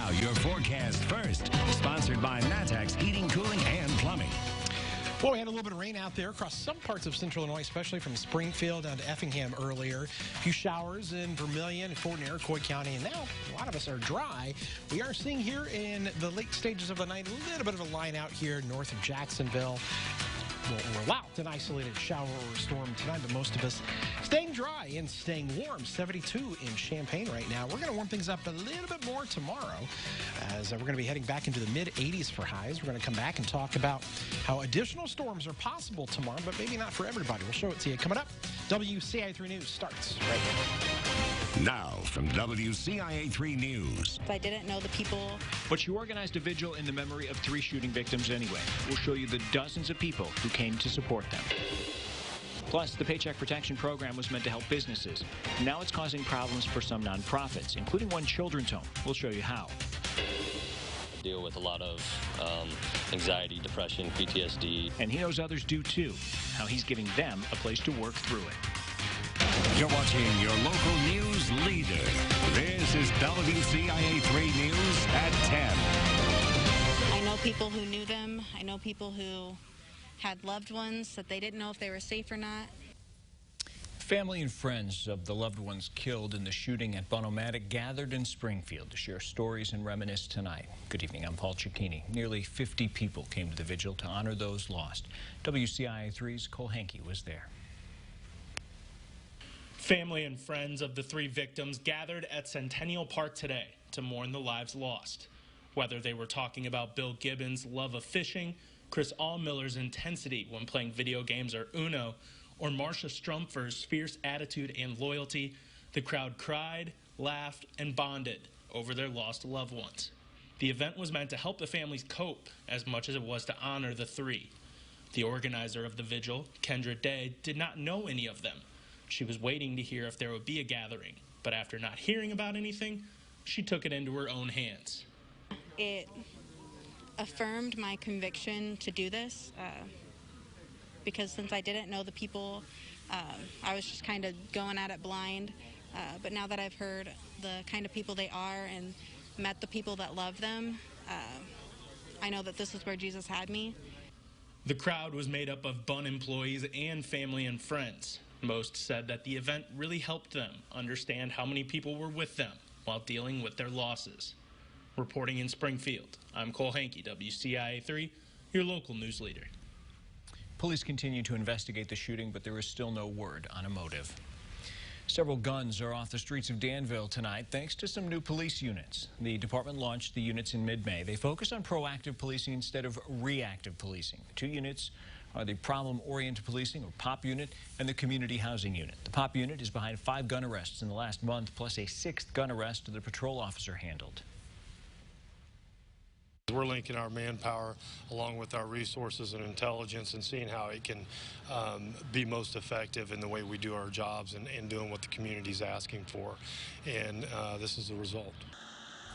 Now, your forecast first, sponsored by Matex Heating, Cooling, and Plumbing. Well, we had a little bit of rain out there across some parts of central Illinois, especially from Springfield down to Effingham earlier. A few showers in Vermilion, Fort and Iroquois County, and now a lot of us are dry. We are seeing here in the late stages of the night a little bit of a line out here north of Jacksonville. We're allowed an isolated shower or storm tonight, but most of us staying dry and staying warm. 72 in Champaign right now. We're going to warm things up a little bit more tomorrow as we're going to be heading back into the mid-80s for highs. We're going to come back and talk about how additional storms are possible tomorrow, but maybe not for everybody. We'll show it to you coming up. WCIA3 News starts right now. Now from WCIA3 News. I didn't know the people. But she organized a vigil in the memory of 3 shooting victims anyway. We'll show you the dozens of people who came to support them. Plus, the Paycheck Protection Program was meant to help businesses. Now it's causing problems for some nonprofits, including one children's home. We'll show you how. Deal with a lot of anxiety, depression, PTSD. And he knows others do too, how he's giving them a place to work through it. You're watching your local news leader. This is WCIA3 News at 10. I know people who knew them. I know people who had loved ones that they didn't know if they were safe or not. Family and friends of the loved ones killed in the shooting at MAHOMET gathered in Springfield to share stories and reminisce tonight. Good evening, I'm Paul Cicchini. Nearly 50 people came to the vigil to honor those lost. WCIA3's Cole Hankey was there. Family and friends of the 3 victims gathered at Centennial Park today to mourn the lives lost. Whether they were talking about Bill Gibbons' love of fishing, Chris Allmiller's intensity when playing video games or Uno, or Marcia Strumpfer's fierce attitude and loyalty, the crowd cried, laughed, and bonded over their lost loved ones. The event was meant to help the families cope as much as it was to honor the 3. The organizer of the vigil, Kendra Day, did not know any of them. She was waiting to hear if there would be a gathering, but after not hearing about anything, she took it into her own hands. It affirmed my conviction to do this because since I didn't know the people, I was just kind of going at it blind. But now that I've heard the kind of people they are and met the people that love them, I know that this is where Jesus had me. The crowd was made up of Bunn employees and family and friends. Most said that the event really helped them understand how many people were with them while dealing with their losses. Reporting in Springfield, I'm Cole Hankey, WCIA3, your local news leader. Police continue to investigate the shooting, but there is still no word on a motive. Several guns are off the streets of Danville tonight thanks to some new police units. The department launched the units in mid-May. They focus on proactive policing instead of reactive policing. The 2 units are the Problem-Oriented Policing, or POP unit, and the Community Housing unit. The POP unit is behind 5 gun arrests in the last month, plus a 6th gun arrest that the patrol officer handled. We're linking our manpower along with our resources and intelligence and seeing how it can be most effective in the way we do our jobs and doing what the community is asking for. And this is the result.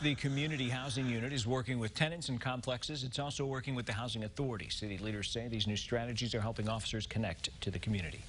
The Community Housing Unit is working with tenants and complexes. It's also working with the Housing Authority. City leaders say these new strategies are helping officers connect to the community.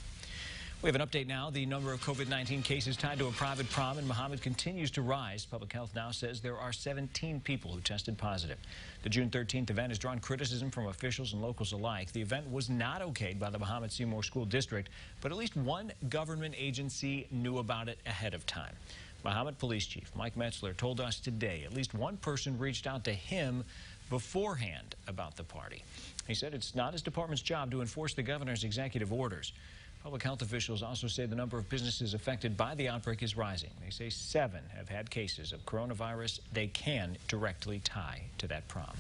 We have an update now. The number of COVID-19 cases tied to a private prom in Mahomet continues to rise. Public Health now says there are 17 people who tested positive. The June 13th event has drawn criticism from officials and locals alike. The event was not okayed by the Mahomet Seymour School District, but at least one government agency knew about it ahead of time. Mahomet Police Chief Mike Metzler told us today at least one person reached out to him beforehand about the party. He said it's not his department's job to enforce the governor's executive orders. Public health officials also say the number of businesses affected by the outbreak is rising. They say 7 have had cases of coronavirus they can directly tie to that prom.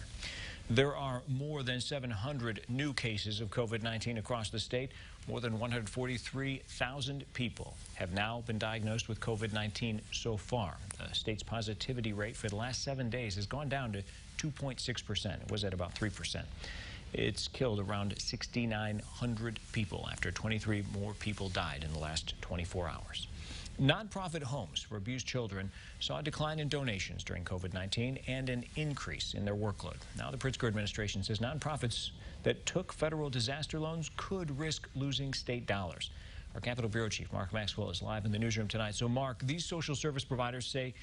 There are more than 700 new cases of COVID-19 across the state. More than 143,000 people have now been diagnosed with COVID-19 so far. The state's positivity rate for the last 7 days has gone down to 2.6%. It was at about 3%. It's killed around 6,900 people after 23 more people died in the last 24 hours. Nonprofit homes for abused children saw a decline in donations during COVID-19 and an increase in their workload. Now the Pritzker administration says nonprofits that took federal disaster loans could risk losing state dollars. Our Capitol Bureau Chief Mark Maxwell is live in the newsroom tonight. So Mark, these social service providers say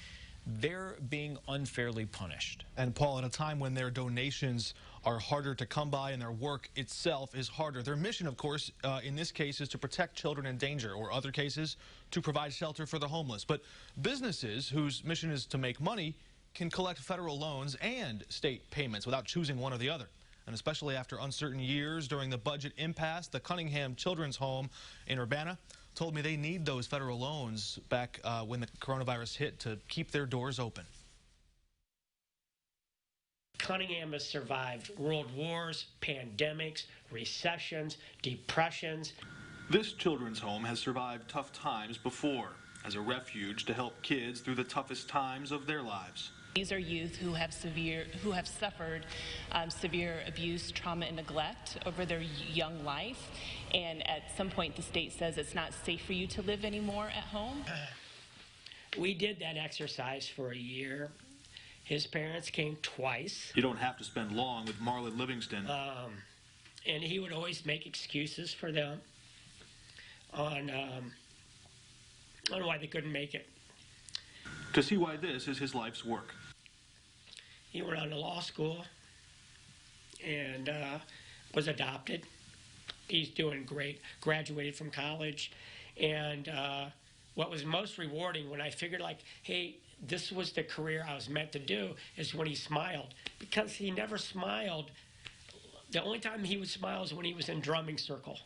they're being unfairly punished. And Paul, at a time when their donations are harder to come by and their work itself is harder. Their mission, of course, in this case is to protect children in danger, or other cases, to provide shelter for the homeless. But businesses whose mission is to make money can collect federal loans and state payments without choosing one or the other. And especially after uncertain years during the budget impasse, the Cunningham Children's Home in Urbana told me they need those federal loans back when the coronavirus hit to keep their doors open. Cunningham has survived world wars, pandemics, recessions, depressions. This children's home has survived tough times before as a refuge to help kids through the toughest times of their lives. These are youth who have suffered severe abuse, trauma, and neglect over their young life. And at some point, the state says it's not safe for you to live anymore at home. We did that exercise for a year. His parents came twice. You don't have to spend long with Marlon Livingston. And he would always make excuses for them on why they couldn't make it. To see why this is his life's work. He went on to law school and was adopted. He's doing great, graduated from college. And what was most rewarding when I figured, like, hey, this was the career I was meant to do, is when he smiled. Because he never smiled. The only time he would smile is when he was in drumming circle.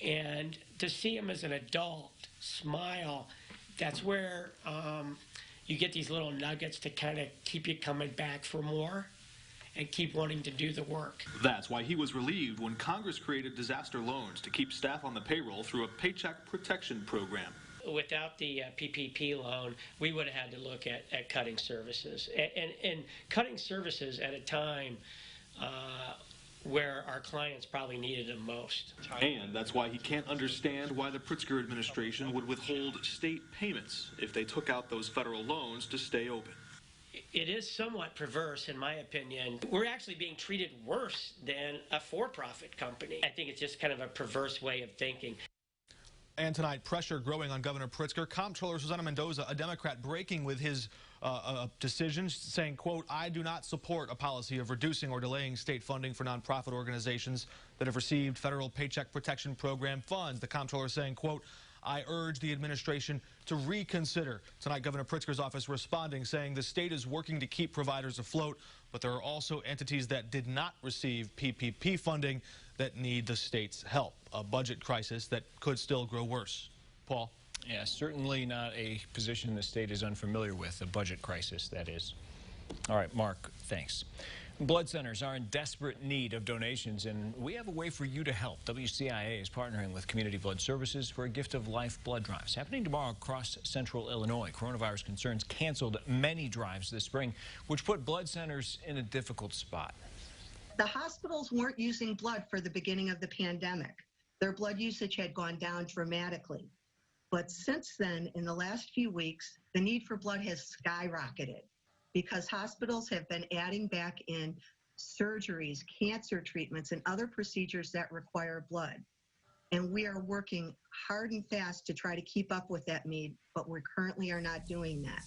And to see him as an adult smile, that's where you get these little nuggets to kind of keep you coming back for more and keep wanting to do the work. That's why he was relieved when Congress created disaster loans to keep staff on the payroll through a paycheck protection program. Without the PPP loan, we would have had to look at cutting services. And cutting services at a time where our clients probably needed them most. And that's why he can't understand why the Pritzker administration would withhold state payments if they took out those federal loans to stay open. It is somewhat perverse, in my opinion. We're actually being treated worse than a for-profit company. I think it's just kind of a perverse way of thinking. And tonight, pressure growing on Governor Pritzker. Comptroller Susana Mendoza, a Democrat, breaking with his decisions, saying, quote, I do not support a policy of reducing or delaying state funding for nonprofit organizations that have received federal Paycheck Protection Program funds. The comptroller saying, quote, I urge the administration to reconsider. Tonight, Governor Pritzker's office responding, saying the state is working to keep providers afloat, but there are also entities that did not receive PPP funding that need the state's help. A budget crisis that could still grow worse. Paul? Yeah, certainly not a position the state is unfamiliar with, a budget crisis, that is. All right, Mark, thanks. Blood centers are in desperate need of donations, and we have a way for you to help. WCIA is partnering with Community Blood Services for a Gift of Life blood drives happening tomorrow across central Illinois. Coronavirus concerns canceled many drives this spring, which put blood centers in a difficult spot. The hospitals weren't using blood for the beginning of the pandemic. Their blood usage had gone down dramatically. But since then, in the last few weeks, the need for blood has skyrocketed because hospitals have been adding back in surgeries, cancer treatments, and other procedures that require blood. And we are working hard and fast to try to keep up with that need, but we currently are not doing that.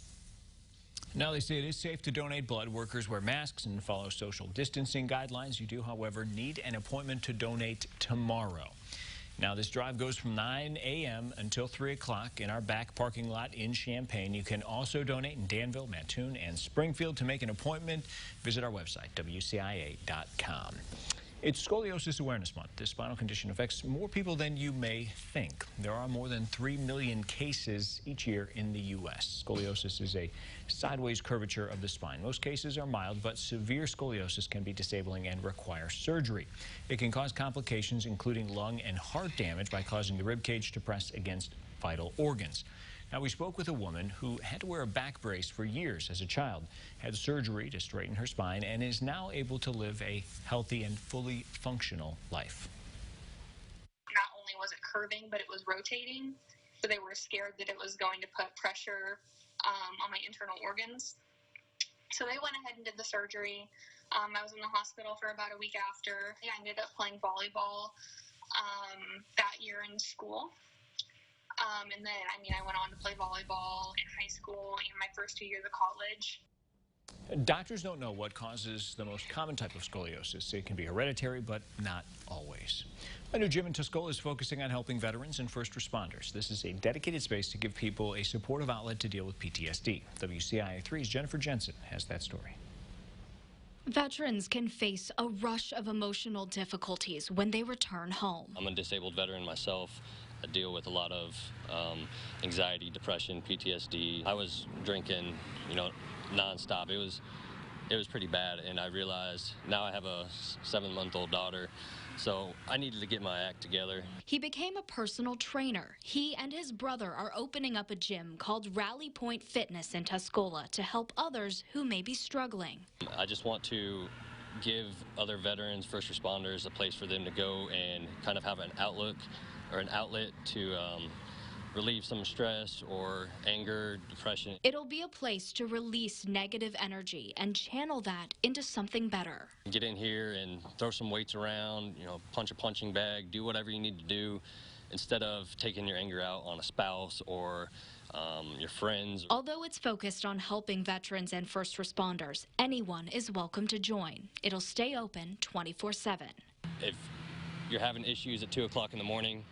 Now, they say it is safe to donate blood. Workers wear masks and follow social distancing guidelines. You do, however, need an appointment to donate tomorrow. Now, this drive goes from 9 a.m. until 3 o'clock in our back parking lot in Champaign. You can also donate in Danville, Mattoon, and Springfield. To make an appointment, visit our website, WCIA.com. It's Scoliosis Awareness Month. This spinal condition affects more people than you may think. There are more than 3 million cases each year in the U.S. Scoliosis is a sideways curvature of the spine. Most cases are mild, but severe scoliosis can be disabling and require surgery. It can cause complications, including lung and heart damage, by causing the rib cage to press against vital organs. Now, we spoke with a woman who had to wear a back brace for years as a child, had surgery to straighten her spine, and is now able to live a healthy and fully functional life. Not only was it curving, but it was rotating, so they were scared that it was going to put pressure on my internal organs. So they went ahead and did the surgery. I was in the hospital for about a week after. I ended up playing volleyball that year in school. And then, I mean, I went on to play volleyball in high school and my first 2 years of college. Doctors don't know what causes the most common type of scoliosis. It can be hereditary, but not always. A new gym in Tuscola is focusing on helping veterans and first responders. This is a dedicated space to give people a supportive outlet to deal with PTSD. WCIA3's Jennifer Jensen has that story. Veterans can face a rush of emotional difficulties when they return home. I'm a disabled veteran myself. I deal with a lot of anxiety, depression, PTSD. I was drinking, nonstop. It was pretty bad, and I realized now I have a 7-month-old daughter, so I needed to get my act together. He became a personal trainer. He and his brother are opening up a gym called Rally Point Fitness in Tuscola to help others who may be struggling. I just want to give other veterans, first responders, a place for them to go and kind of have an outlook or an outlet to relieve some stress or anger, depression. It'll be a place to release negative energy and channel that into something better. Get in here and throw some weights around, punch a punching bag, do whatever you need to do instead of taking your anger out on a spouse or your friends. Although it's focused on helping veterans and first responders, anyone is welcome to join. It'll stay open 24/7. If you're having issues at 2 o'clock in the morning,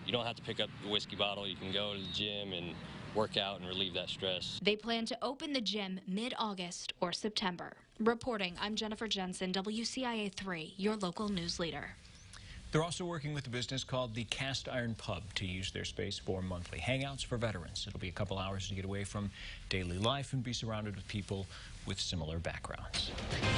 you don't have to pick up the whiskey bottle. You can go to the gym and work out and relieve that stress. They plan to open the gym mid-August or September. Reporting, I'm Jennifer Jensen, WCIA3, your local news leader. They're also working with a business called the Cast Iron Pub to use their space for monthly hangouts for veterans. It'll be a couple hours to get away from daily life and be surrounded with people with similar backgrounds.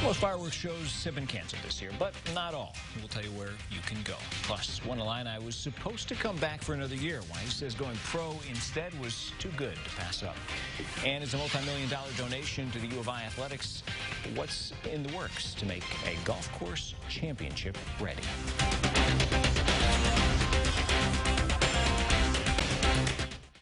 Most fireworks shows have been canceled this year, but not all. We'll tell you where you can go. Plus, one Illini was supposed to come back for another year. Why he says going pro instead was too good to pass up. And it's a multi-million-dollar donation to the U of I Athletics. What's in the works to make a golf course championship ready?